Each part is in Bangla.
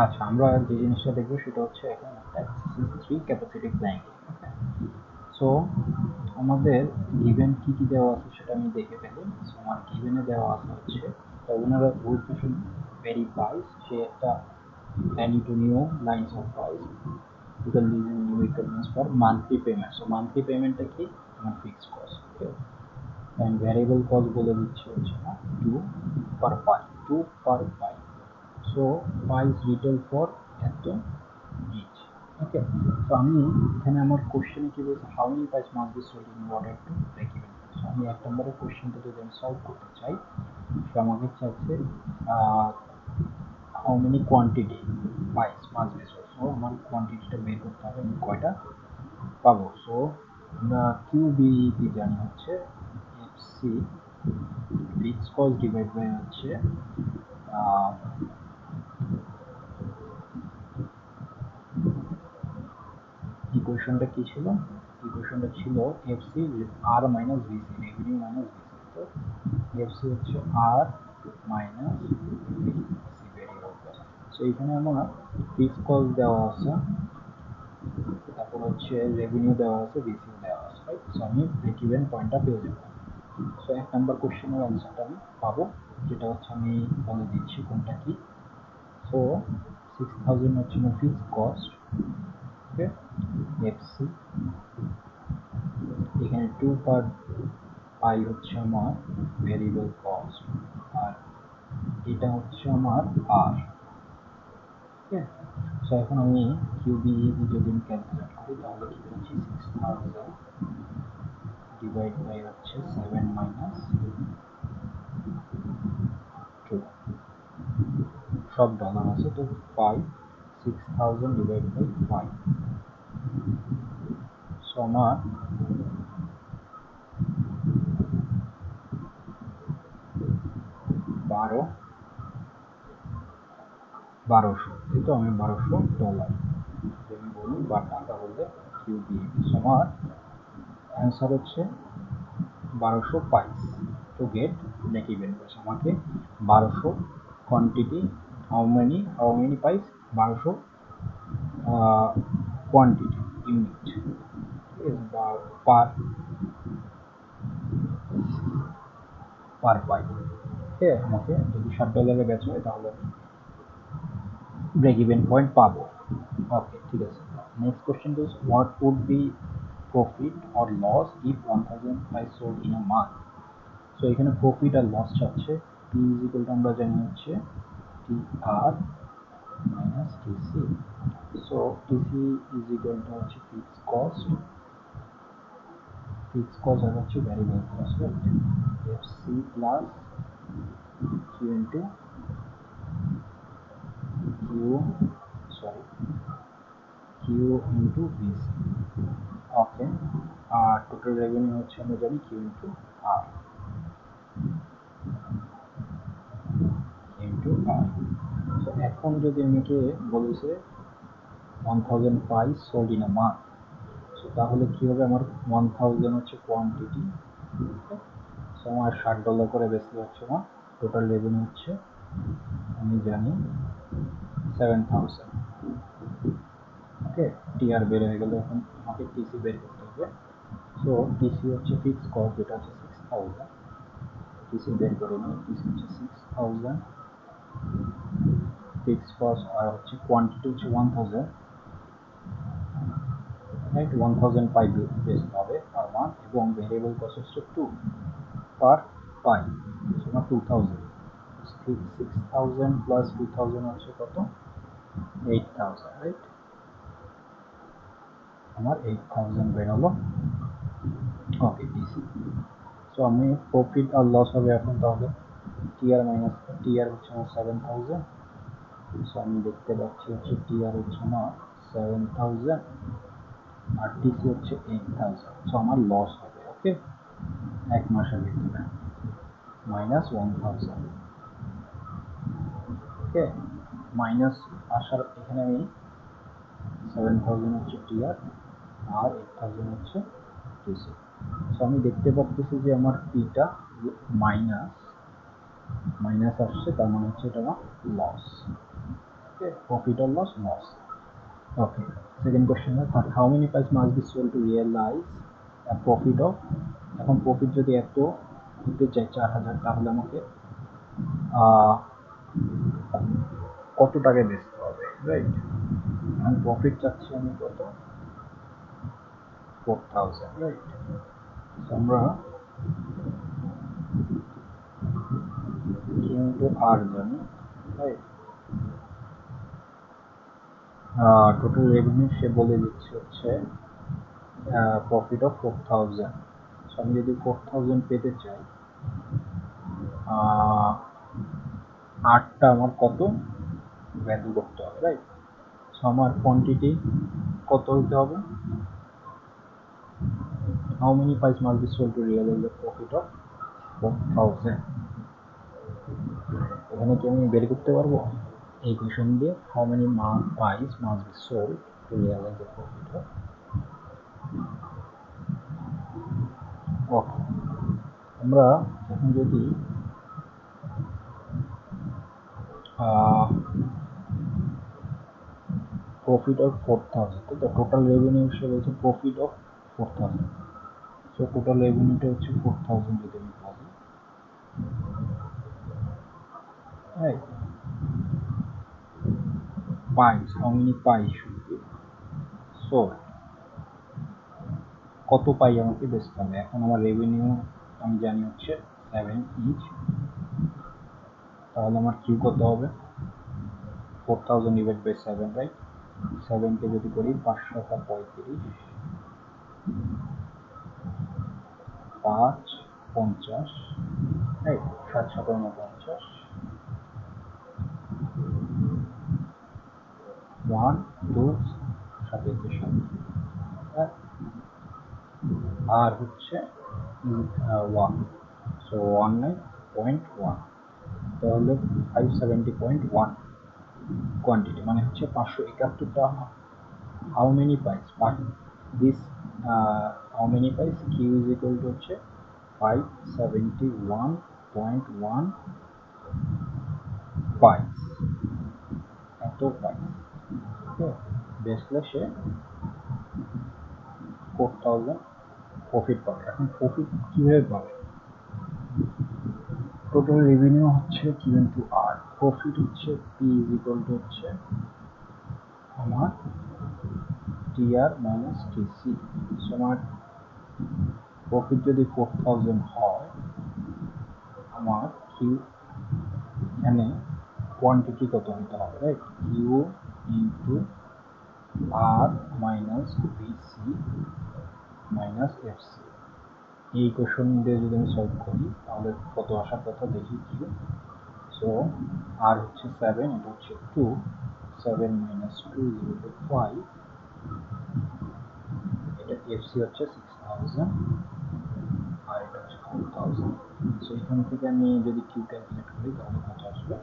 আচ্ছা, আমরা যে জিনিসটা দেখবো সেটা হচ্ছে এখানে থ্রি ক্যাপাসিটি প্ল্যানিং। সো আমাদের গিভেন কি কি দেওয়া আছে সেটা আমি দেখে ফেলি। সো আমার গিভেনে দেওয়া আছে হচ্ছে ওনারা বলতেছেন ভেরি প্রাইস, সে একটা any to new lines of price because leasing new requirements for monthly payment. So monthly payment টা কি আমার fixed cost, okay, and variable cost বলে দিচ্ছি হচ্ছে না 2 per pi, 2 per pi. So price retail for এত each, okay. So আমি এখানে আমার কোশ্চেনে কি বলছে, how many price must be sold in order to break even. So আমি এক নম্বরের কোশ্চেনটা যদি আমি সলভ করতে চাই, সে আমাকে চাইছে how many quantity pies must be sold. So আমার কোয়ান্টিটিটা বের করতে হবে আমি কয়টা পাবো। সো আমরা কিউবিটি জানি হচ্ছে FC fix cost divide by হচ্ছে ইকুয়েশনটা কি ছিল, ইকুয়েশনটা ছিল FC R minus VC, revenue minus VC. তো এফসি হচ্ছে R minus VC variable cost. So এখানে আমার ফিক্স কস্ট দেওয়া আছে, তারপর হচ্ছে রেভিনিউ দেওয়া আছে, ভিসিও দেওয়া আছে, রাইট। সো আমি ব্রেক ইভেন পয়েন্টটা পেয়ে যাবো। সো এক নাম্বার কোশ্চেনের অ্যান্সারটা আমি পাবো, যেটা হচ্ছে আমি বলে দিচ্ছি কোনটা কি। সো 6000 হচ্ছে আমার ফিক্স কস্ট, ওকে, এফসি এখানে 2 পার পাই হচ্ছে আমার ভেরিয়েবল কস্ট, আর এটা হচ্ছে আমার আর, ওকে। সো এখন আমি কিউবিই যদি আমি ক্যালকুলেট করি তাহলে কি পাচ্ছি 6000 ডিভাইড বাই হচ্ছে 7 মাইনাস 2, সব ডলার আছে তো 5, 6000 ডিভাইড বাই 5। সো আমার 1200, এই তো আমি $1200 যদি বলি বা টাকা বললে কিউবি। সো আমার অ্যান্সার হচ্ছে 1200 pipes to get break even price. আমাকে 1200 কোয়ান্টিটি, হাউ মেনি পাইস, 1200 কোয়ান্টিটি ইউনিট বা পার পার পাই, ওকে। আমাকে যদি $60 বেচা হয় তাহলে আমি ব্রেক ইভেন পয়েন্ট পাবো, ওকে, ঠিক আছে। Next question is what would be profit or loss if 1000 price sold in a month. So এখানে প্রফিট আর লস চাচ্ছে, পি ইজ ইকুয়াল টু আমরা জানি হচ্ছে T R minus TC. So TC is equal to হচ্ছে ফিক্স কস্ট আর হচ্ছে variable cost, right. FC plus Q into Q, sorry, Q into VC, okay. আর টোটাল রেভিনিউ হচ্ছে আমরা জানি কিউ ইন্টু আর, ইন্টু আর। তো এখন যদি আমাকে বলেছে 1000 pipes sold in a month, so তাহলে কি হবে, আমার 1000 হচ্ছে কোয়ান্টিটি, সো আমার $60 করে বেশি হচ্ছে আমার টোটাল রেভিনিউ হচ্ছে আমি জানি 7000, ওকে। টিআর বের হয়ে গেলে এখন আমাকে টিসি বের করতে হবে। সো টিসি হচ্ছে ফিক্স কস্ট, যেটা হচ্ছে 6000, টিসি বের করে নিই। টিসি হচ্ছে 6000 ফিক্স কস্ট, আর হচ্ছে কোয়ান্টিটি হচ্ছে 1000, রাইট। 1000 পাই বেচতে হবে পার মান্থ, এবং ভেরিয়েবল কস্ট হচ্ছে 2 পার পাই, আমার 2000। 6000 প্লাস 2000 হচ্ছে কত, 8000, রাইট। আমার 8000 বেরোলো, ওকে, ডিসি। সো আমি প্রফিট আর লস হবে এখন তাহলে টিআর মাইনাস টিআর হচ্ছে আমার 7000। সো আমি দেখতে পাচ্ছি হচ্ছে টিআর হচ্ছে আমার 7000 আর টিসি হচ্ছে 8000। সো আমার লস হবে, ওকে, এক মাসের ভিতরে মাইনাস 1000, ওকে। মাইনাস আসার এখানে আমি 7000 হচ্ছে টিআর আর 8000 হচ্ছে টিসি। সো আমি দেখতে পাচ্ছি যে আমার পিটা মাইনাস মাইনাস আসছে, তার মানে হচ্ছে এটা আমার loss, Okay, profit or loss. Okay, second question is that how many pies must be sold to realize a profit of, এখন প্রফিট যদি এত হতে চাই 4000, তাহলে আমাকে কত টাকায় বেচতে হবে, রাইট? এখন প্রফিট চাচ্ছি আমি কত, 4000, রাইট? আমরা কিন্তু আর জানি, রাইট? টোটাল রেভিনিউ সে বলে দিচ্ছে হচ্ছে প্রফিট অফ 4000। সো আমি যদি 4000 পেতে চাই, 8টা আমার কত ভ্যালু করতে হবে, রাইট? সো আমার কোয়ান্টিটি কত হতে হবে, how many pipes must be sold to realise the profit of 4000। এখানে কি আমি বের করতে পারবো এই কোয়েশন দিয়ে, how many pipes must be sold to realise the profit of. Okay, আমরা এখন যদি প্রফিট অফ 4000, তো টোটাল রেভিনিউ হিসেবে বলছে প্রফিট অফ 4000। সো টোটাল রেভিনিউটা হচ্ছে 4000 যদি আমি বলি, right? Pipes, how many pipes should be sold, কত পাই আমাকে বেচতে হবে। এখন আমার রেভিনিউ আমি জানি হচ্ছে 7 ইচ, তাহলে আমার কিউ কত হবে, 4000 ডিভাইড বাই 7, রাইট? 7কে যদি করি 535, 5 50, রাইট? 749, 1 2 7 আর হচ্ছে 1, সো 19.1, তাহলে 570.1 কোয়ান্টিটি, মানে হচ্ছে 571টা। How many pipes but this, how many pipes, Q is equal to হচ্ছে 571.1 পাইস, এত পাইস। ওকে, বেচলে সে 4000 প্রফিট পাবে। এখন প্রফিট কীভাবে পাবে, টোটাল রেভিনিউ হচ্ছে কিউ ইন্টু আর, প্রফিট হচ্ছে পি ইজ ইকুয়াল টু হচ্ছে আমার টিআর মাইনাস টিসি। আমার প্রফিট যদি 4000 হয়, আমার কিউ এখানে কোয়ান্টিটি কত হতে হবে, right? Q into R minus BC minus FC. এই কোশ্চেন দিয়ে যদি আমি সলভ করি তাহলে কত আসার কথা দেখি কিউ। সো আর হচ্ছে 7, এটা হচ্ছে 2, 7 মাইনাস 2 ইকুয়াল টু 5, এটা এফসি হচ্ছে 6000, আর এটা হচ্ছে 4000। সো এখান থেকে আমি যদি কিউ ক্যালকুলেট করি তাহলে কত আসবে,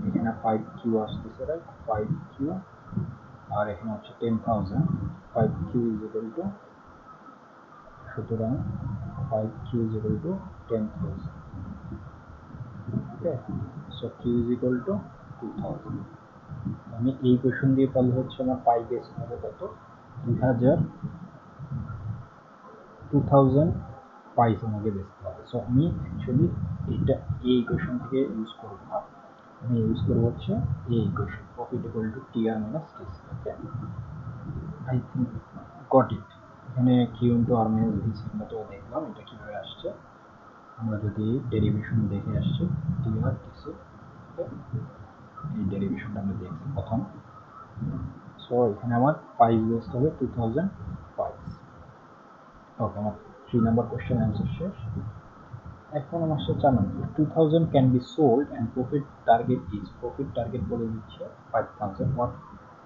এখানে 5Q আসতেছে, রাইট? 5Q, আর এখানে হচ্ছে 10,000। 5Q ইজ ইকুয়াল টু, সুতরাং 5Q is equal two 10,000। Okay, so Q is equal two 2000। আমি এই কোয়েশন দিয়ে পারলে হচ্ছে আমার পাই বেস হবে কত, 2000 পাইস আমাকে বেচতে হবে। সো আমি অ্যাকচুয়ালি এটা এই ইকুয়েশন থেকে ইউজ করব না, আমি ইউজ করবো হচ্ছে এই equation, profit equal to TR minus TC. Okay, I think got it. এখানে Q into R minus BC আমরা তো দেখলাম এটা কীভাবে আসছে, আমরা যদি ডেরিভেশন দেখে আসছি টিআর টিসি, এই ডেরিভেশনটা আমরা দেখছি প্রথম। সো এখানে আমার পাইস বেসড হবে 2000 পাইস। ওকে, আমার 3 নাম্বার কোয়েশ্চেন অ্যান্সার শেষ। এখন আমার সাথে 4 number, 2000 can be sold and profit target is, profit target বলে দিচ্ছে 5000, what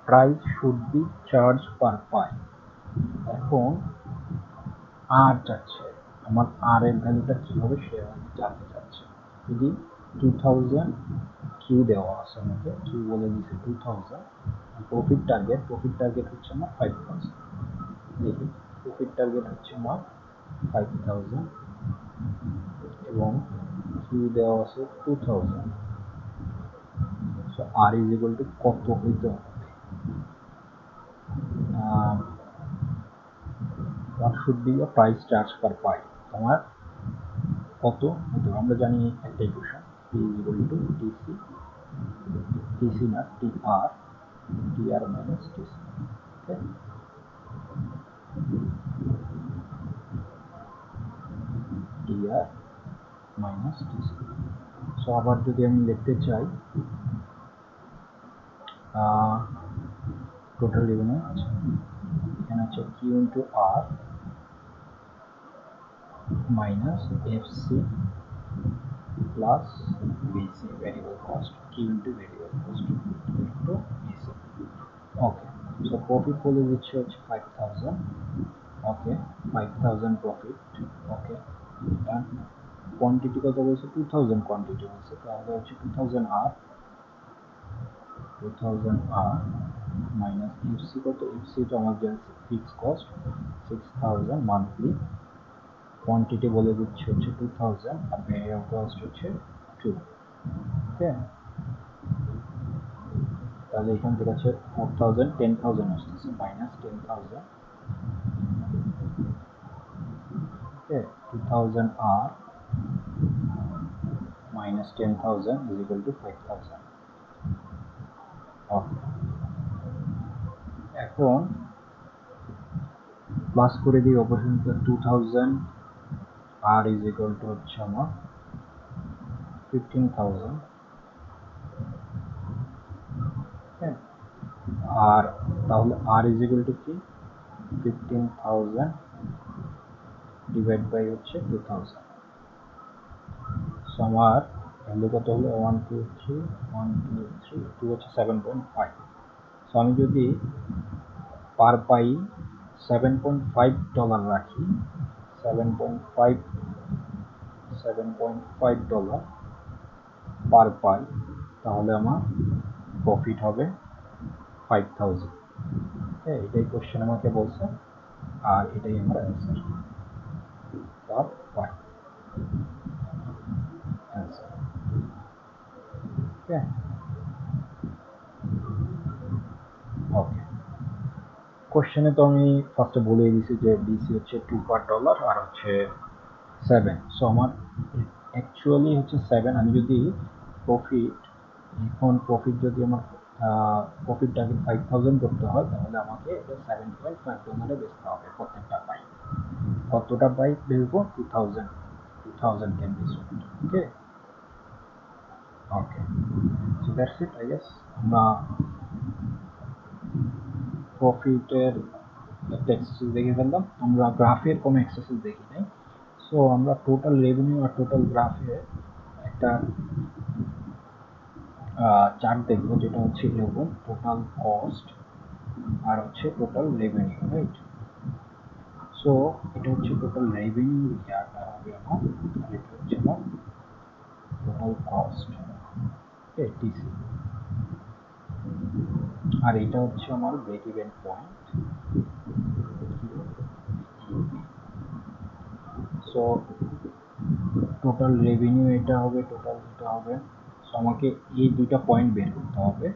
price should be charge per pipe. এখন আর চাচ্ছে, আমার আর এর ভ্যালুটা কী হবে সে জানতে চাচ্ছে। যদি 2000 কিউ দেওয়া আছে, আমাকে কিউ বলে দিচ্ছে 2000, প্রফিট টার্গেট হচ্ছে আমার 5000। দেখি প্রফিট টার্গেট হচ্ছে আমার 5000 এবং কিউ দেওয়া আছে 2000। So R is equal to কত হইতে হবে, what should be the price charge per pi, তোমার কত হইতে হবে। আমরা জানি একটা equation p is equal to tc না tr minus tc, ওকে tr minus tc। সো আবার যদি আমি লিখতে চাই টোটাল রেভিনিউ, আচ্ছা এখানে হচ্ছে q into R minus FC plus VC variable cost, q into variable cost into VC. Okay, so profit বলে দিচ্ছে হচ্ছে 5000, ওকে 5000 প্রফিট, ওকে ডান। কোয়ান্টিটি কত বলছে, 2000 কোয়ান্টিটি বলছে, তাহলে হচ্ছে 2000 আর মাইনাস এফসি কত, এফসি তো আমাদের ফিক্স কস্ট 6000 মান্থলি, কোয়ান্টিটি বলে দিচ্ছে হচ্ছে 2000 আর ভ্যারিয়েবল কস্ট হচ্ছে 2, ওকে। তাহলে এখান থেকে হচ্ছে 4000 10000 আসতেছে minus 10000, okay 2000 R minus 10,000 is equal to 5,000, okay. এখন প্লাস করে দিই অপারেশনটা 2000 আর is equal to হচ্ছে আমার 15,000, হ্যাঁ আর তাহলে আর is equal to কি 15,000 ডিভাইড বাই হচ্ছে 2000, সো আমার ভ্যালু কত হলো 1 2 3 হচ্ছে 7.5। সো আমি যদি পার পাই $7.5 রাখি, 7.5 ডলার পার পাই, তাহলে আমার প্রফিট হবে 5000, হ্যাঁ এটাই কোশ্চেন আমাকে বলছে আর এটাই আমার অ্যান্সার, পার পাই অ্যান্সার, ওকে ওকে। কোশ্চেনে তো আমি ফার্স্টে বলেই দিয়েছি যে ডিসি হচ্ছে 2 পার ডলার আর হচ্ছে 7, সো আমার অ্যাকচুয়ালি হচ্ছে 7। আমি যদি প্রফিট, এখন প্রফিট যদি আমার প্রফিটটাকে 5000 করতে হয়, তাহলে আমাকে এটা 7.5 ডলারে বেচতে হবে প্রত্যেকটা পাই। কতটা পাই বেচবো, 2000 can be sold, okay okay. So that's it I guess. আমরা প্রফিটের একটা এক্সারসাইজ দেখে ফেললাম, আমরা গ্রাফের কোনো এক্সারসাইজ দেখি নাই। সো আমরা টোটাল রেভিনিউ আর টোটাল গ্রাফে একটা চার্ট দেখবো, যেটা হচ্ছে এরকম টোটাল কস্ট আর হচ্ছে টোটাল রেভিনিউ, রাইট। সো এটা হচ্ছে টোটাল রেভিনিউ চার্টটা হবে আমার, আর এটা হচ্ছে আমার টোটাল কস্ট, ওকে টিসি, আর এটা হচ্ছে আমার break even point. So total revenue এটা হবে, টোটাল এটা হবে। সো আমাকে এই দুইটা পয়েন্ট বের করতে হবে,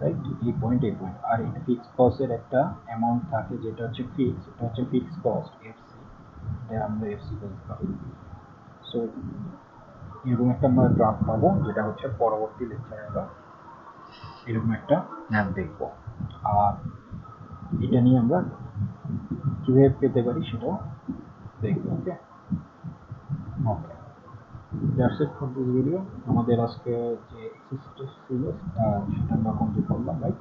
রাইট, এই পয়েন্ট এই পয়েন্ট। আর এই ফিক্স কস্টের একটা অ্যামাউন্ট থাকে যেটা হচ্ছে ফিক্স, এটা হচ্ছে ফিক্স কস্ট এফসি, এটা আমরা এফসি বলতে পারি। সো এরকম একটা আমরা গ্রাফ পাবো, যেটা হচ্ছে পরবর্তী লেকচারে আমরা এরকম একটা ম্যাপ দেখব, আর এটা নিয়ে আমরা কিভাবে পেতে পারি সেটাও দেখব, okay okay. That's it for this video. আমাদের আজকে যে এক্সারসাইজটা ছিল সেটা আমরা কমপ্লিট করলাম, right.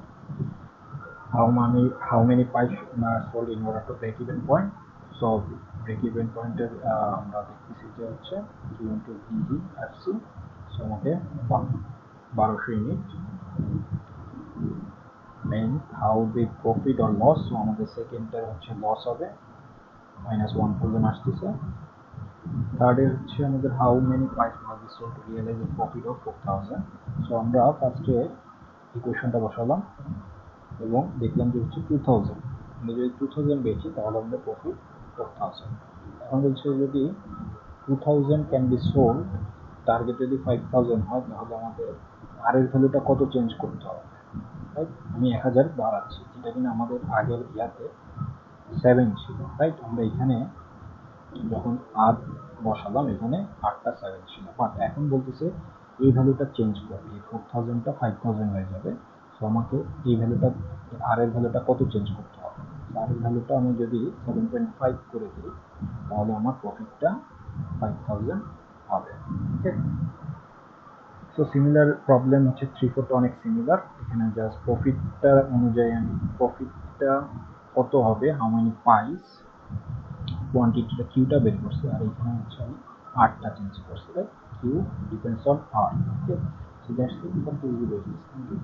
how many pipes sold in order to break even point. So break even point আমরা দেখতেছি যে হচ্ছে q into vd fc, so আমাকে 1200 unit. Mean how be profit or loss, so আমাদের সেকেন্ডটা হচ্ছে লস হবে, -1000 আসতেছে। থার্ডে হচ্ছে আমাদের how many pipes must be sold to realise a profit of 4000। So আমরা ফার্স্টে ইকুয়েশনটা বসালাম এবং দেখলাম যে হচ্ছে 2000, আমরা যদি 2000 বেচি তাহলে আমাদের প্রফিট 4000। এখন বলছে যদি 2000 ক্যান বি সোল্ড, টার্গেট যদি 5000 হয়, তাহলে আমাদের আর এর ভ্যালুটা কত চেঞ্জ করতে হবে, রাইট? আমি 1000 বাড়াচ্ছি, যেটা কিনা আমাদের আগের ইয়াতে 7 ছিল, রাইট? আমরা এখানে যখন আর বসালাম এখানে 8টা 7 ছিল, বাট এখন বলতেছে এই ভ্যালুটা চেঞ্জ করবে, এই 4000টা 5000 হয়ে যাবে। সো আমাকে এই ভ্যালুটা, আর এর ভ্যালুটা কত চেঞ্জ করতে হবে? আর এর ভ্যালুটা আমি যদি 7.5 করে দিই তাহলে আমার প্রফিটটা 5000 হবে। ওকে, সো সিমিলার প্রবলেম হচ্ছে 3 4 অনেক সিমিলার। এখানে জাস্ট প্রফিটটা অনুযায়ী আমি প্রফিটটা কত হবে, হাউ মেনি পাইস, কোয়ান্টিটিটা কিউটা বের করছি, আর এখানে হচ্ছে আমি আরটা চেঞ্জ করছি, right? Q depends on R. Okay, so that's it for this video. Thank you.